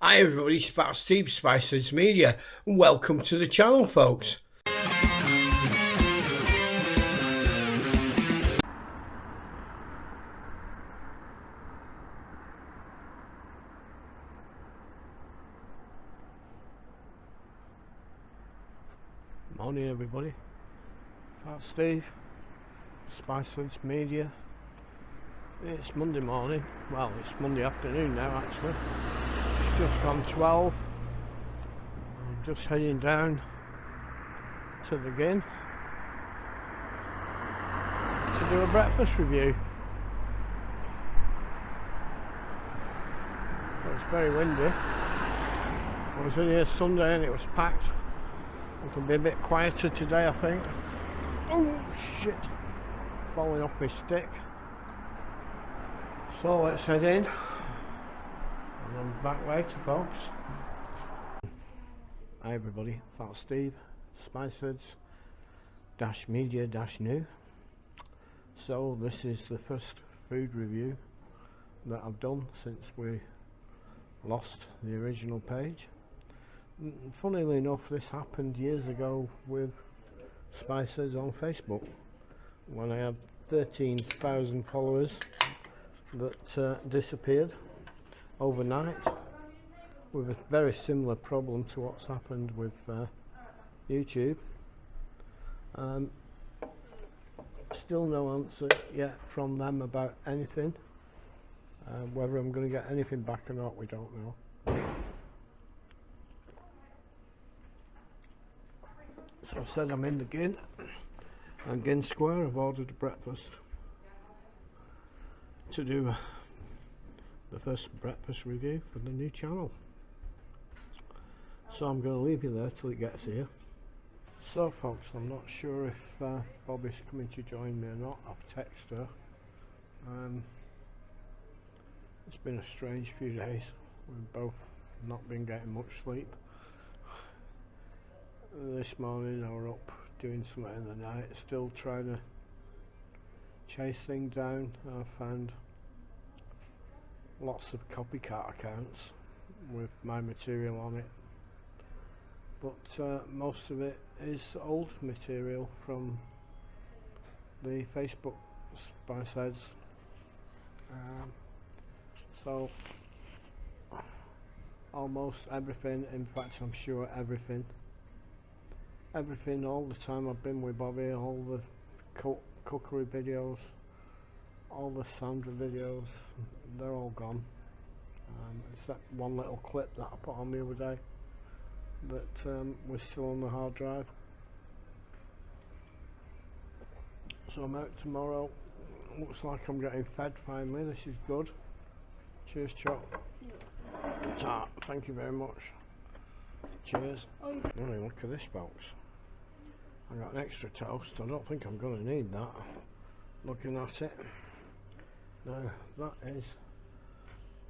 Hi everybody, it's Fat Steve, Spices Media, and welcome to the channel, folks. Morning everybody, Fat Steve, Spices Media. It's Monday morning, well it's Monday afternoon now actually. It's just gone 12. I'm just heading down to the Gynn to do a breakfast review. It's very windy. I was in here Sunday and it was packed. It'll be a bit quieter today, I think. Oh shit! Falling off my stick. So let's head in. And I'm back later, folks. Hi everybody, Fat Steve, Spices Media New. So this is the first food review that I've done since we lost the original page. Funnily enough, this happened years ago with Spices on Facebook when I had 13,000 followers that disappeared overnight, with a very similar problem to what's happened with YouTube. Still no answer yet from them about anything. Whether I'm going to get anything back or not, we don't know. So I said I'm in the Gynn, and Gynn Square. I've ordered a breakfast to do the first breakfast review for the new channel. So I'm going to leave you there till it gets here. So folks, I'm not sure if Bobby's coming to join me or not. I've texted her. It's been a strange few days. We've both not been getting much sleep. This morning I was up doing something in the night, still trying to chase things down. I found lots of copycat accounts with my material on it, but most of it is old material from the Facebook Spices. So almost everything, in fact I'm sure everything all the time I've been with Bobby, all the cookery videos, all the Sandra videos, they're all gone. It's that one little clip that I put on the other day that was still on the hard drive. So I'm out tomorrow. Looks like I'm getting fed finally. This is good. Cheers, Chuck. Thank you very much. Cheers. Oh, look at this, folks. I got an extra toast. I don't think I'm going to need that, looking at it. Now, that is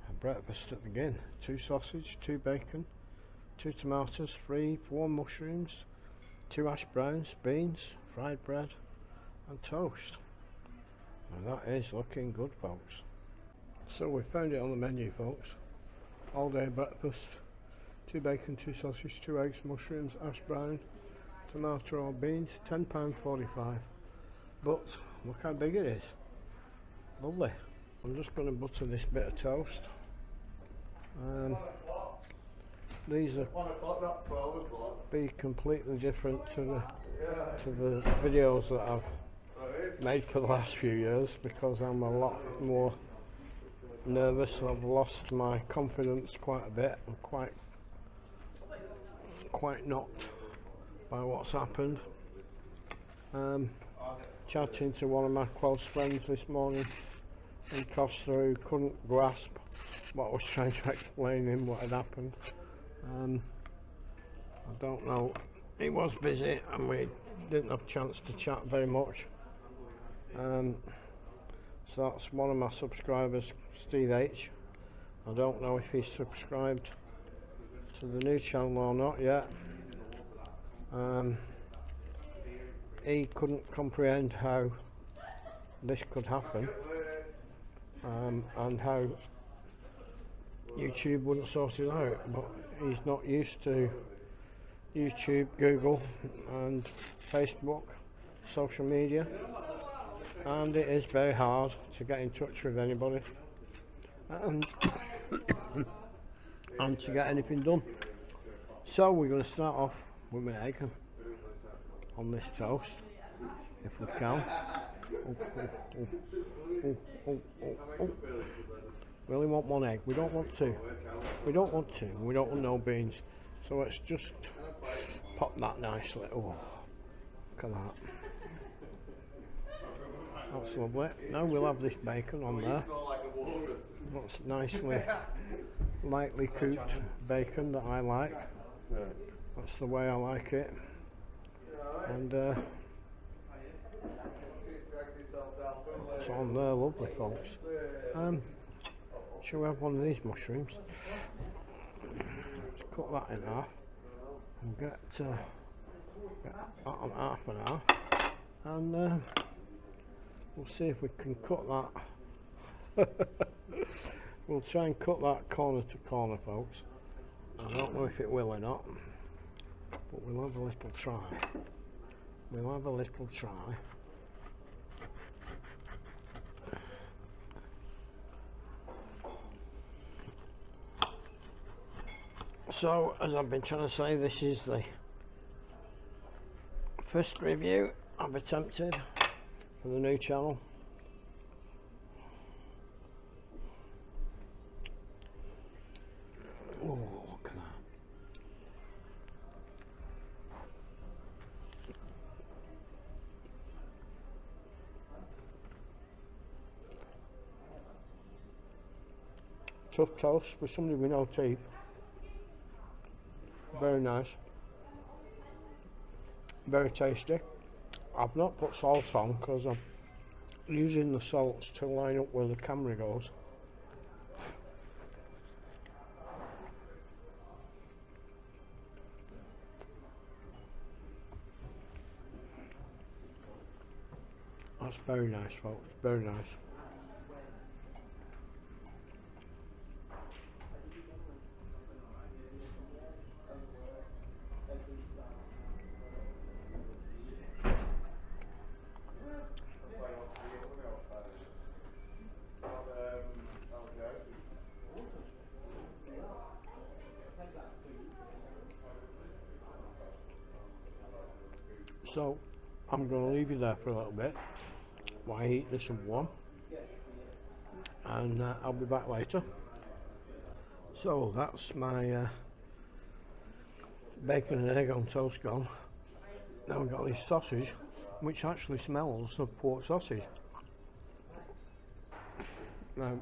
a breakfast at the Gynn. 2 sausage, 2 bacon, 2 tomatoes, 4 mushrooms, 2 hash browns, beans, fried bread and toast. Now that is looking good, folks. So we found it on the menu, folks. All day breakfast. 2 bacon, 2 sausage, 2 eggs, mushrooms, hash brown, tomato or beans, £10.45. But look how big it is. Lovely. I'm just going to butter this bit of toast. These are 1 o'clock, not 12 o'clock. Be completely different to the videos that I've made for the last few years, because I'm a lot more nervous. I've lost my confidence quite a bit. I'm quite knocked by what's happened. Chatting to one of my close friends this morning in Costa, who couldn't grasp what I was trying to explain him what had happened. I don't know, he was busy and we didn't have a chance to chat very much. So that's one of my subscribers, Steve H. I don't know if he's subscribed to the new channel or not yet. He couldn't comprehend how this could happen, and how YouTube wouldn't sort it out, but he's not used to YouTube, Google and Facebook, social media, and it is very hard to get in touch with anybody and, and to get anything done. So we're going to start off with an egg on this toast, if we can. We only want one egg, we don't want two. We don't want two, we don't want no beans. So let's just pop that nicely. Oh, look at that. That's lovely. Now we'll have this bacon on there. That's nicely, lightly cooked bacon that I like. That's the way I like it. And it's on there, lovely folks. Shall we have one of these mushrooms? Let's cut that in half and get that on half and half, and we'll see if we can cut that. We'll try and cut that corner to corner, folks. I don't know if it will or not, but we'll have a little try. We'll have a little try. So, as I've been trying to say, this is the first review I've attempted for the new channel. Oh, look at that. Tough toast with somebody with no teeth. Very nice, very tasty. I've not put salt on because I'm using the salts to line up where the camera goes. That's very nice, folks, very nice. So I'm going to leave you there for a little bit while I eat this one, and I'll be back later. So that's my bacon and egg on toast gone. Now we've got this sausage, which actually smells of pork sausage. Now,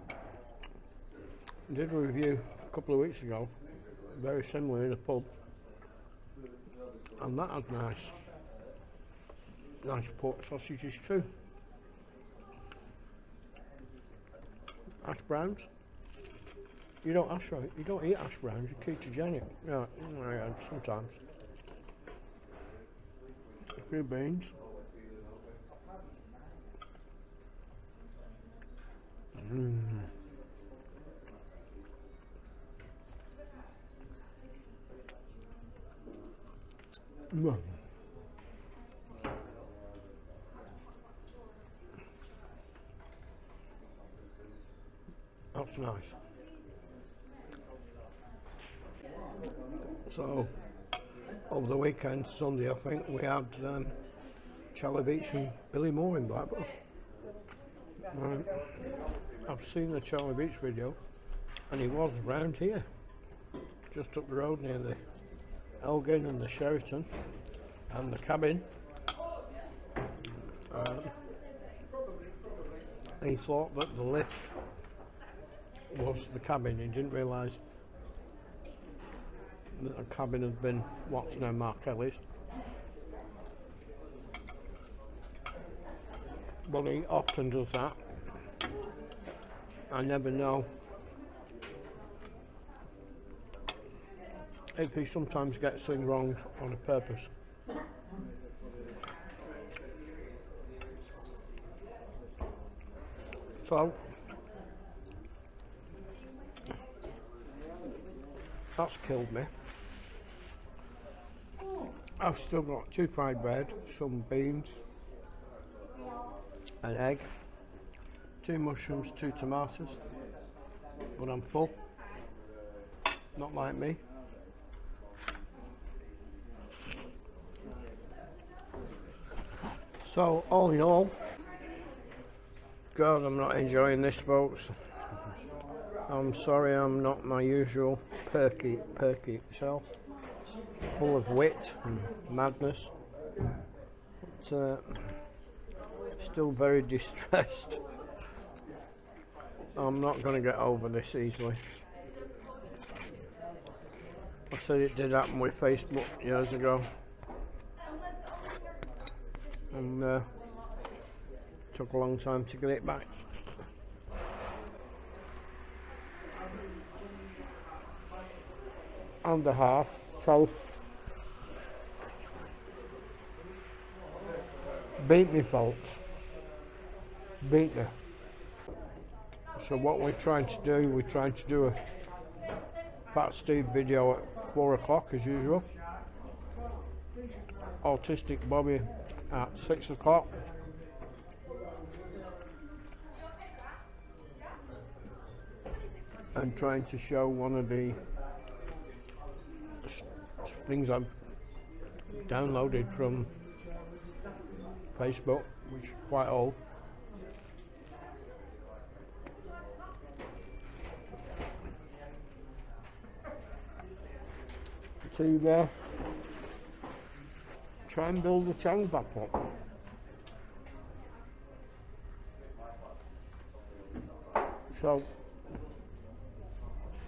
I did a review a couple of weeks ago, very similar in a pub, and that had nice pork sausages too. Hash browns. You don't eat hash browns, you're ketogenic. Yeah, sometimes. A few beans. That's nice. So, over the weekend, Sunday I think, we had Charley Veitch and Billy Moore in Blackpool. I've seen the Charley Veitch video, and he was round here, just up the road near the Elgin and the Sheraton and the cabin. He thought that the lift was the cabin. He didn't realise that the cabin had been what's now Mark Ellis. But he often does that. I never know if he sometimes gets things wrong on a purpose. So That's killed me. I've still got 2 fried bread, some beans, an egg, 2 mushrooms, 2 tomatoes, but I'm full. Not like me. So all in all, God, I'm not enjoying this, folks. I'm sorry, I'm not my usual perky self, full of wit and madness, but still very distressed. I'm not going to get over this easily. I said it did happen with Facebook years ago, and took a long time to get it back. And a half, so beat me, folks, beat me. So what we're trying to do, a Fat Steve video at 4 o'clock as usual, Autistic Bobby at 6 o'clock, and trying to show one of the things I've downloaded from Facebook, which is quite old. To try and build the channel back up. So,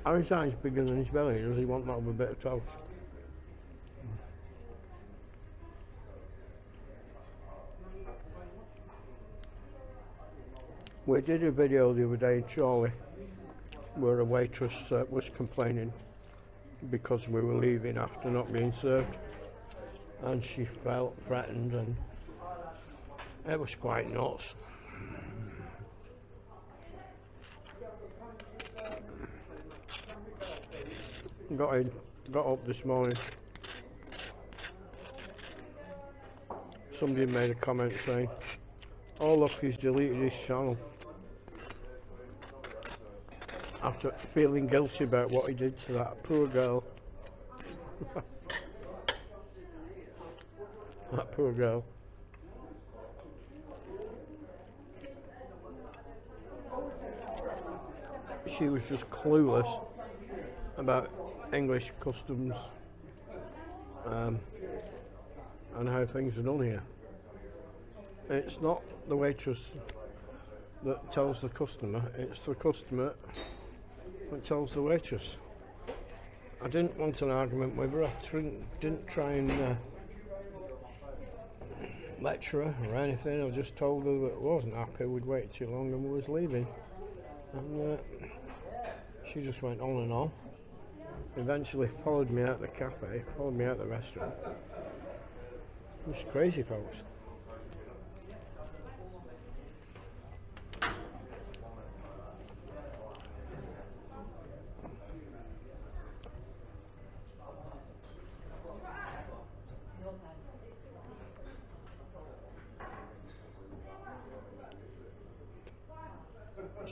Harry's eyes bigger than his belly. Does he want that with a bit of toast? We did a video the other day in Charley where a waitress was complaining because we were leaving after not being served, and she felt threatened, and it was quite nuts. Got up this morning. Somebody made a comment saying, "Oh look, he's deleted his channel," after feeling guilty about what he did to that poor girl. That poor girl. She was just clueless about English customs and how things are done here. It's not the waitress that tells the customer, it's the customer that tells the waitress. I didn't want an argument with her. I didn't try and lecture her or anything. I just told her that I wasn't happy, we'd waited too long and we was leaving. And she just went on and on. Eventually followed me out the cafe, followed me out the restaurant. It's crazy, folks.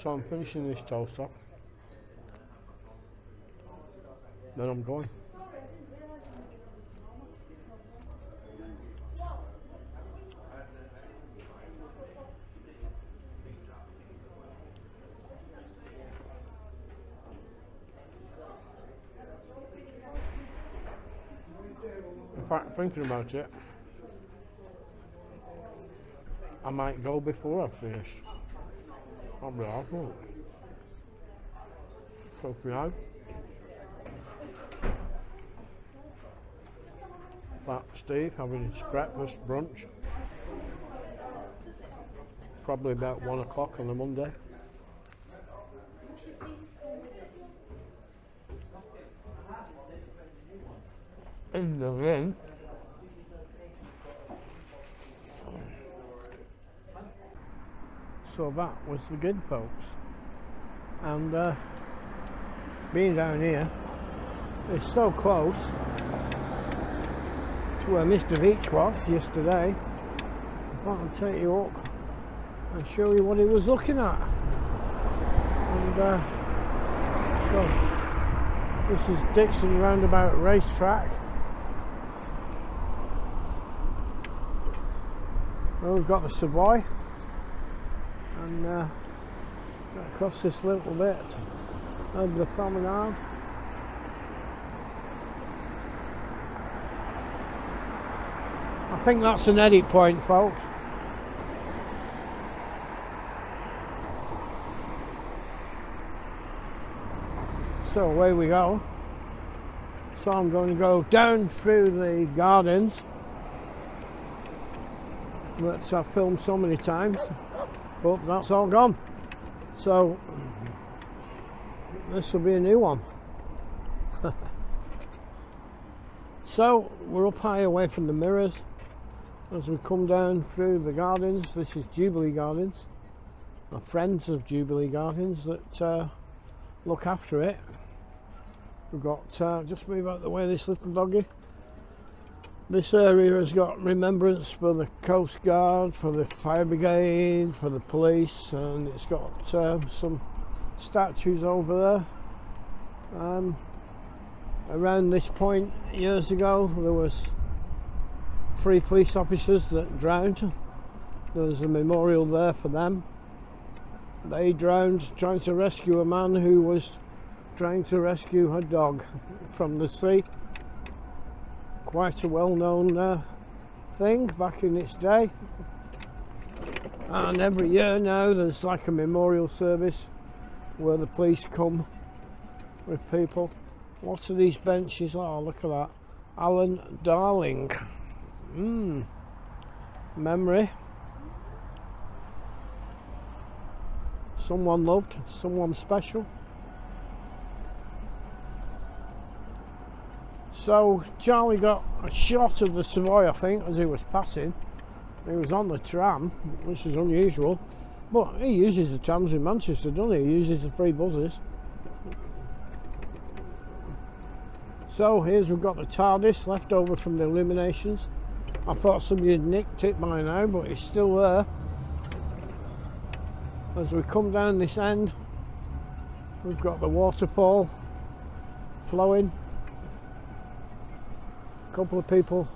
So I'm finishing this toast up, then I'm going. In fact, thinking about it, I might go before I finish. I'll be off, won't it? So for now, Fat Steve having his breakfast, brunch, probably about 1 o'clock on a Monday. In the ring. So that was the Gynn, folks, and being down here It's so close to where Mr. Veitch was yesterday. I thought I'd take you up and show you what he was looking at. And God, this is Dixon Roundabout Racetrack. Well, we've got the Savoy, and across this little bit over the promenade. I think that's an edit point, folks. So away we go. So I'm going to go down through the gardens that I've filmed so many times, but that's all gone. So this will be a new one. So we're up high away from the mirrors as we come down through the gardens. This is Jubilee Gardens, or friends of Jubilee Gardens that look after it. We've got, just move out the way, this little doggy. This area has got remembrance for the Coast Guard, for the Fire Brigade, for the police, and it's got some statues over there. Around this point years ago there was 3 police officers that drowned. There's a memorial there for them. They drowned trying to rescue a man who was trying to rescue a dog from the sea. Quite a well-known thing back in its day, and every year now there's like a memorial service where the police come with people. What are these benches? Oh, look at that. Alan Darling. Memory. Someone loved, someone special. So Charlie got a shot of the Savoy, I think, as he was passing. He was on the tram, which is unusual, but he uses the trams in Manchester, doesn't he? He uses the free buses. So here's, we've got the TARDIS left over from the illuminations. I thought somebody had nicked it by now, but it's still there. As we come down this end, we've got the waterfall flowing. A couple of people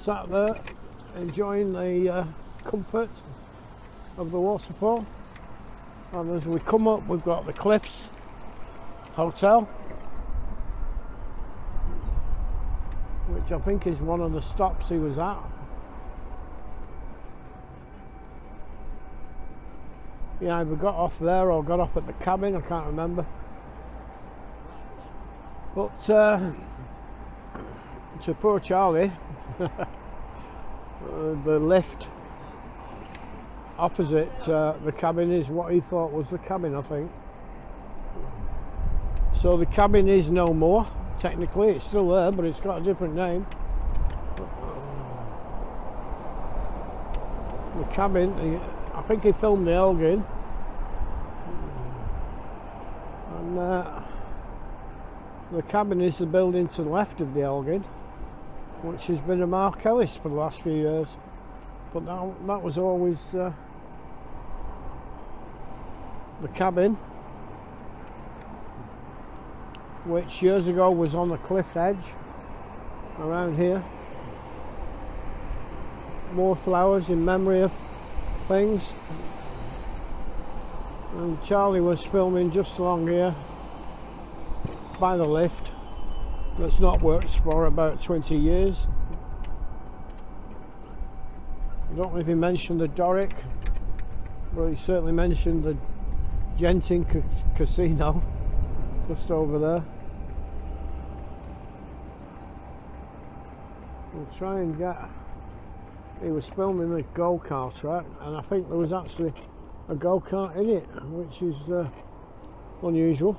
sat there enjoying the comfort of the waterfall. And as we come up, we've got the Cliffs Hotel, which I think is one of the stops he was at. He either got off there or got off at the cabin, I can't remember. But to poor Charlie, the lift opposite the cabin is what he thought was the cabin, I think. So the cabin is no more. Technically it's still there, but it's got a different name. The cabin, I think he filmed the Elgin, and the cabin is the building to the left of the Elgin, which has been a Mark Ellis for the last few years, but that was always the cabin, which years ago was on the cliff edge around here. More flowers in memory of things, and Charlie was filming just along here by the lift that's not worked for about 20 years. I don't know if he mentioned the Doric, but he certainly mentioned the Genting Casino just over there. We'll try and get, he was filming the go-kart track, and I think there was actually a go-kart in it, which is unusual.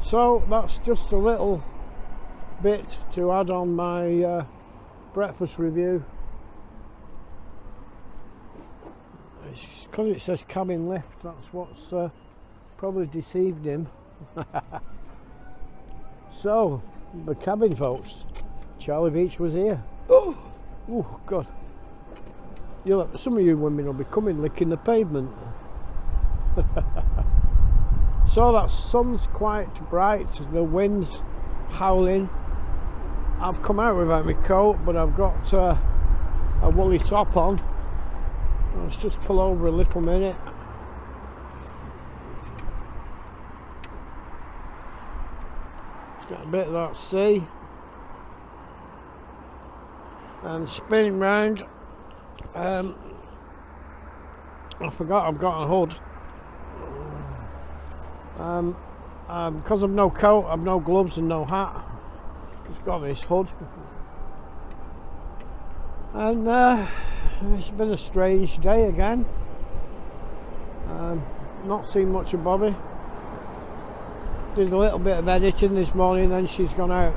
So that's just a little bit to add on my breakfast review. It's because it says cabin lift, that's what's Probably deceived him. So, the cabin folks, Charley Veitch was here. Oh God. Some of you women will be coming licking the pavement. So that sun's quite bright, the wind's howling. I've come out without my coat, but I've got a woolly top on. Let's just pull over a little minute. Got a bit of that sea. And spinning round. I forgot I've got a hood. Because I've no coat, I've no gloves and no hat. Just got this hood. And it's been a strange day again. Not seen much of Bobby. Did a little bit of editing this morning, then she's gone out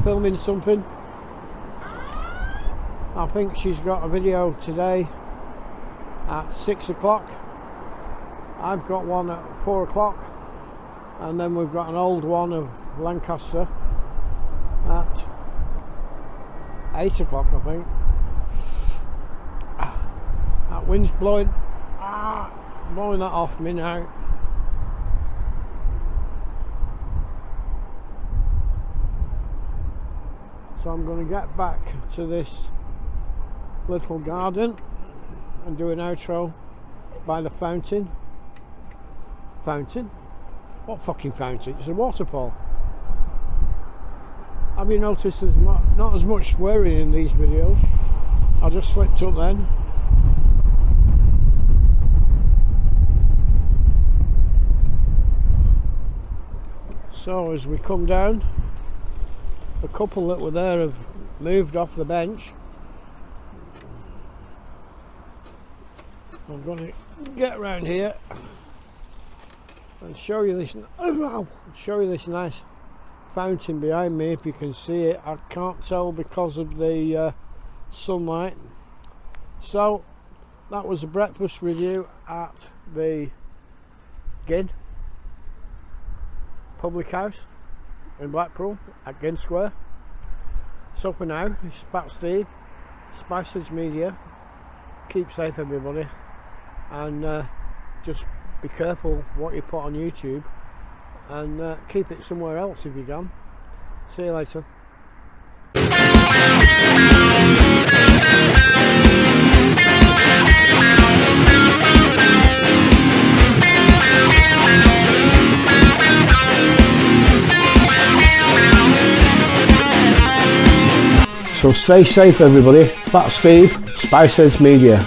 filming something. I think she's got a video today at 6 o'clock. I've got one at 4 o'clock, and then we've got an old one of Lancaster at 8 o'clock, I think. That wind's blowing that off me now. So I'm going to get back to this little garden and do an outro by the fountain. Fountain? What fucking fountain? It's a waterfall. Have you noticed there's not as much swearing in these videos? I just slipped up then. So as we come down, the couple that were there have moved off the bench. I'm going to get around here and show you this nice fountain behind me. If you can see it, I can't tell because of the sunlight. So that was a breakfast review at the Gynn Public House in Blackpool at Gynn Square. So for now, it's Pat Steve, Spices Media. Keep safe, everybody, and just be careful what you put on YouTube, and keep it somewhere else if you can. See you later. So stay safe, everybody. Pat Steve, Spices Media.